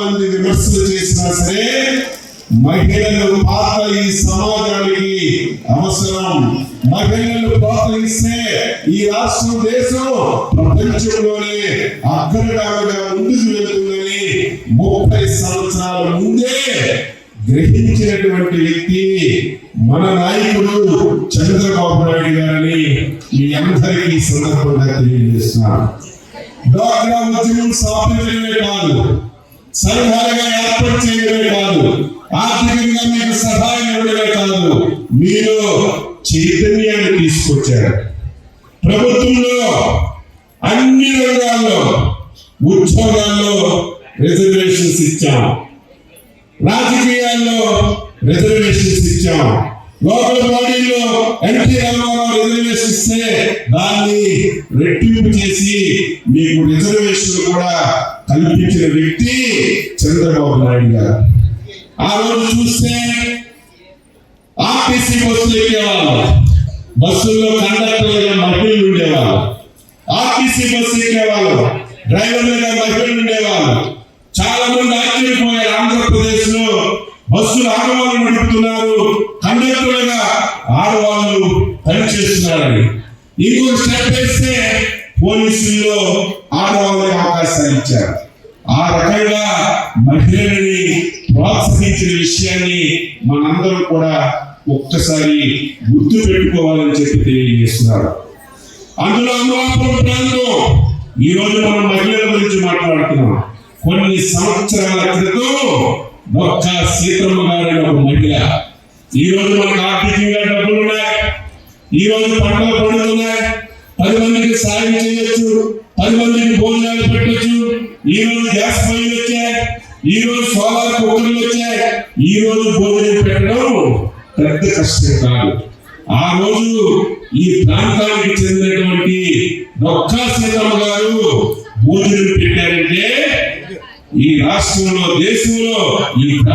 మంది విమర్శలు చేసినా సరే మహిళలు పాత్ర ఈ సమాజానికి అవసరం. మహిళలు ప్రోత్సహిస్తే ఈ రాష్ట్రం దేశం ప్రపంచంలోనే అగ్రగామిగా ముందుకు వెళ్తుందని 30 సంవత్సరాల ముందే గ్రహించినటువంటి వ్యక్తి మన నాయకుడు చంద్రబాబు నాయుడు గారిని మీ అందరికీ సందర్భంగా తెలియజేస్తున్నాను. డ్వాక్రా ఉద్యమం స్థాపించడమే కాదు, సంఘాలుగా ఏర్పాటు చేయడమే కాదు, ఆర్థికంగా మీకు సహాయం ఇవ్వడమే కాదు, మీరు చైతన్యాన్ని తీసుకొచ్చారు. ప్రభుత్వంలో అన్ని రంగాల్లో ఉద్యోగాల్లో రిజర్వేషన్స్ ఇచ్చాం, రాజకీయాల్లో రిజర్వేషన్స్ ఇచ్చాం, లోకల్ బాడీలో ఎన్టీ రామారావు రిజర్వేషన్ ఇస్తే దాన్ని రెట్టింపు చేసి మీకు రిజర్వేషన్ కూడా కల్పించిన వ్యక్తి చంద్రబాబు నాయుడు గారు. ఆ రోజు చూస్తే ఆర్టీసీ బస్సులు ఎక్కేవాళ్ళు, బస్సుల్లో కండక్టర్లుగా మహిళలు ఉండేవాళ్ళు, ఆర్టీసీ బస్సు ఎక్కేవాళ్ళు డ్రైవర్లుగా మహిళలు ఉండేవాళ్ళు. చాలా మంది ఆశ్చర్యపోయారు, ఆంధ్రప్రదేశ్ లో బస్సులు ఆడవాళ్ళు నడుపుతున్నారు, కండక్టర్లుగా ఆడవాళ్ళు పనిచేస్తున్నారని. ఇంకొక స్టెప్ వేస్తే పోలీసుల్లో ఆడవాళ్ళకి అవకాశాలు ఇచ్చారు. ఆ రకంగా మహిళలని ప్రోత్సహించిన విషయాన్ని మనందరం కూడా ఒక్కసారి గుర్తు పెట్టుకోవాలని చెప్పి తెలియజేస్తున్నారు. అందులో అమలాపురం ప్రాంతం ఈ రోజు మనం మహిళల గురించి మాట్లాడుతున్నాం. కొన్ని సంవత్సరాల క్రితం ఒక్క సీతమ్మ గారి ఒక మహిళ, ఈ రోజు మనకు ఆర్థికంగా డబ్బులు ఉన్నాయి, ఈ రోజు పంటలు పండుతున్నాయి, 10 మందికి సాయం చేయొచ్చు, 10 మందికి భోజనాలు పెట్టచ్చు, ఈ రోజు గ్యాస్ పొయ్యిలు వచ్చాయి, ఈ రోజు సోలార్ కుక్కర్లు వచ్చాయి, ఈ రోజు భోజనం పెట్టడం పెద్ద కష్టం కాదు. ఆ రోజు ఈ ప్రాంతానికి చెందినటువంటి ఒక్క సీతమ్మ గారు భోజనం పెట్టారంటే ఈ రాష్ట్రంలో, దేశంలో ఈ